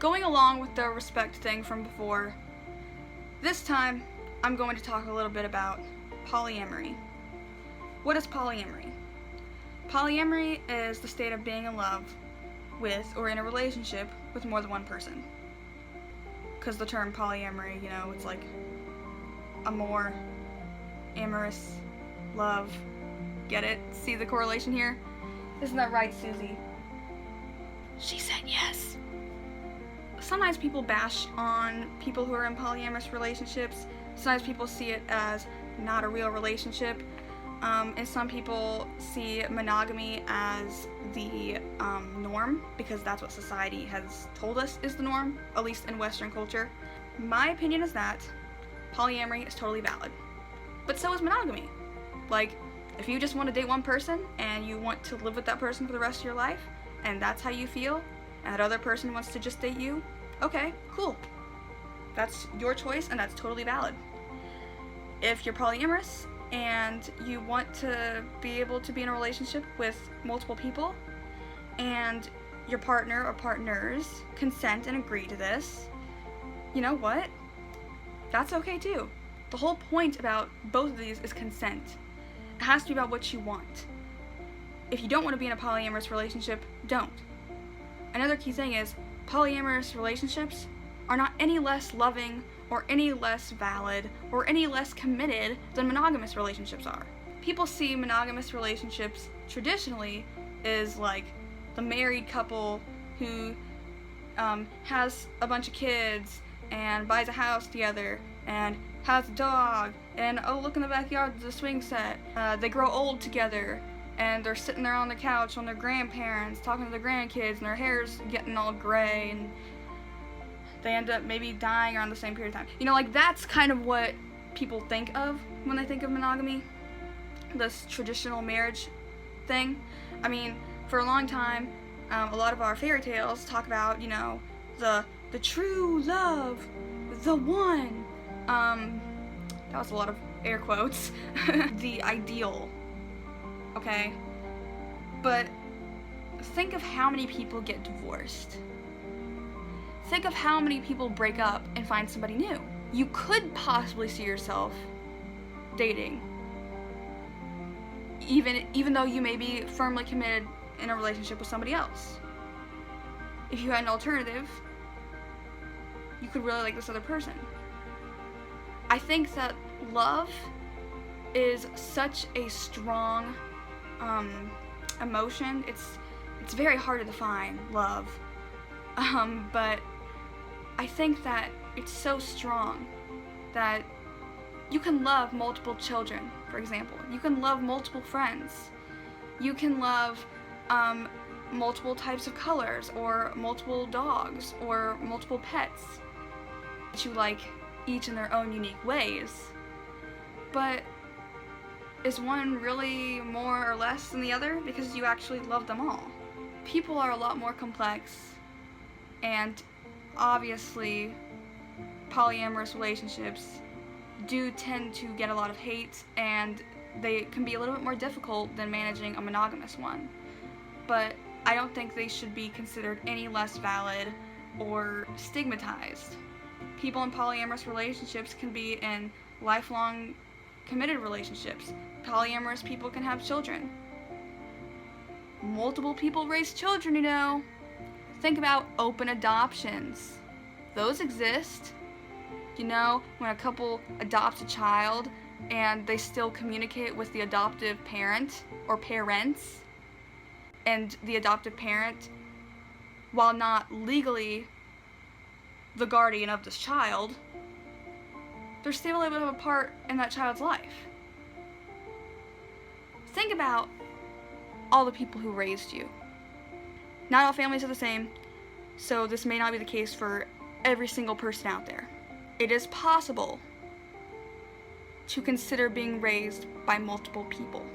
Going along with the respect thing from before, this time I'm going to talk a little bit about polyamory. What is polyamory? Polyamory is the state of being in love with or in a relationship with more than one person. Because the term polyamory, it's like amor, amorous, love. Get it? See the correlation here? Isn't that right, Susie? She said yes. Sometimes people bash on people who are in polyamorous relationships. Sometimes people see it as not a real relationship. And some people see monogamy as the norm because that's what society has told us is the norm, at least in Western culture. My opinion is that polyamory is totally valid. But so is monogamy. Like, if you just want to date one person and you want to live with that person for the rest of your life, and that's how you feel, and that other person wants to just date you, okay, cool. That's your choice and that's totally valid. If you're polyamorous and you want to be able to be in a relationship with multiple people and your partner or partners consent and agree to this, you know what? That's okay too. The whole point about both of these is consent. It has to be about what you want. If you don't want to be in a polyamorous relationship, don't. Another key thing is polyamorous relationships are not any less loving or any less valid or any less committed than monogamous relationships are. People see monogamous relationships traditionally as like the married couple who has a bunch of kids and buys a house together and has a dog and oh, look in the backyard, there's a swing set. They grow old together and they're sitting there on the couch on their grandparents talking to their grandkids and their hair's getting all gray and they end up maybe dying around the same period of time. Like that's kind of what people think of when they think of monogamy. This traditional marriage thing. I mean, for a long time, a lot of our fairy tales talk about, the true love, the one. That was a lot of air quotes. The ideal. Okay? But think of how many people get divorced. Think of how many people break up and find somebody new. You could possibly see yourself dating, even though you may be firmly committed in a relationship with somebody else. If you had an alternative, you could really like this other person. I think that love is such a strong emotion. It's very hard to define, love. But I think that it's so strong that you can love multiple children, for example. You can love multiple friends. You can love multiple types of colors or multiple dogs or multiple pets that you like each in their own unique ways. But is one really more or less than the other because you actually love them all? People are a lot more complex, and obviously polyamorous relationships do tend to get a lot of hate and they can be a little bit more difficult than managing a monogamous one. But I don't think they should be considered any less valid or stigmatized. People in polyamorous relationships can be in lifelong committed relationships. Polyamorous people can have children. Multiple people raise children, Think about open adoptions. Those exist. When a couple adopts a child and they still communicate with the adoptive parent or parents, and the adoptive parent, while not legally the guardian of this child, they're still able to have a part in that child's life. Think about all the people who raised you. Not all families are the same, so this may not be the case for every single person out there. It is possible to consider being raised by multiple people.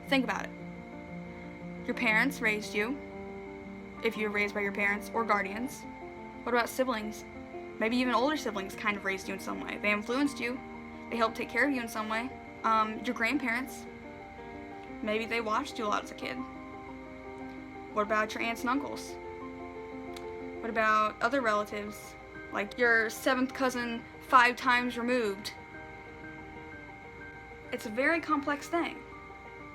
Think about it. Your parents raised you, if you were raised by your parents or guardians. What about siblings? Maybe even older siblings kind of raised you in some way. They influenced you. They helped take care of you in some way. Your grandparents, maybe they watched you a lot as a kid. What about your aunts and uncles? What about other relatives? Like your 7th cousin 5 times removed. It's a very complex thing.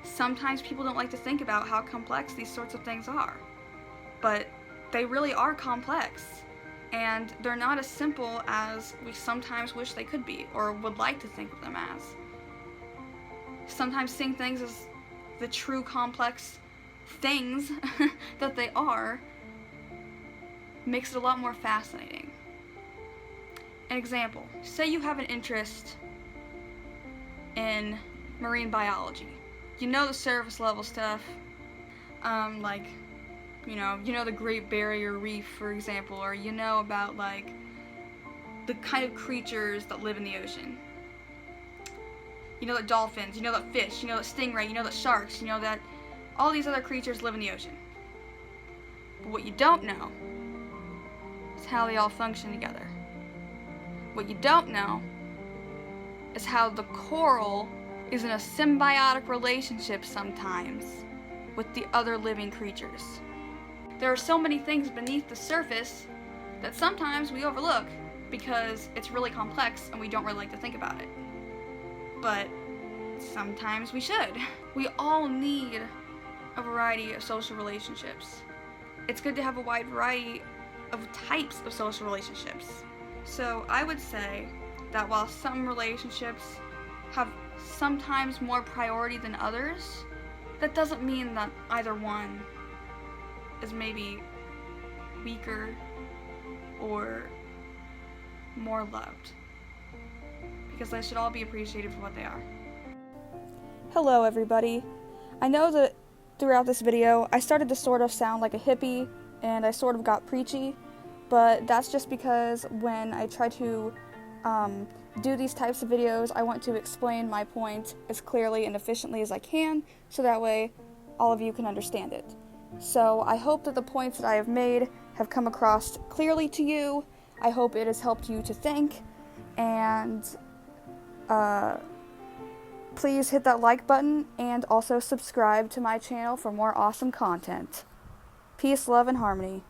Sometimes people don't like to think about how complex these sorts of things are. But they really are complex. And they're not as simple as we sometimes wish they could be, or would like to think of them as. Sometimes seeing things as the true complex things that they are makes it a lot more fascinating. An example, say you have an interest in marine biology. You know the surface level stuff, like, you know the Great Barrier Reef, for example, or you know about, like, the kind of creatures that live in the ocean. You know that dolphins, you know that fish, you know that stingray, you know that sharks, you know that all these other creatures live in the ocean. But what you don't know is how they all function together. What you don't know is how the coral is in a symbiotic relationship sometimes with the other living creatures. There are so many things beneath the surface that sometimes we overlook because it's really complex and we don't really like to think about it. But sometimes we should. We all need a variety of social relationships. It's good to have a wide variety of types of social relationships. So I would say that while some relationships have sometimes more priority than others, that doesn't mean that either one is maybe weaker or more loved, because they should all be appreciated for what they are. Hello everybody. I know that throughout this video I started to sort of sound like a hippie and I sort of got preachy, but that's just because when I try to do these types of videos, I want to explain my point as clearly and efficiently as I can, so that way all of you can understand it. So I hope that the points that I have made have come across clearly to you. I hope it has helped you to think, and please hit that like button and also subscribe to my channel for more awesome content. Peace, love, and harmony.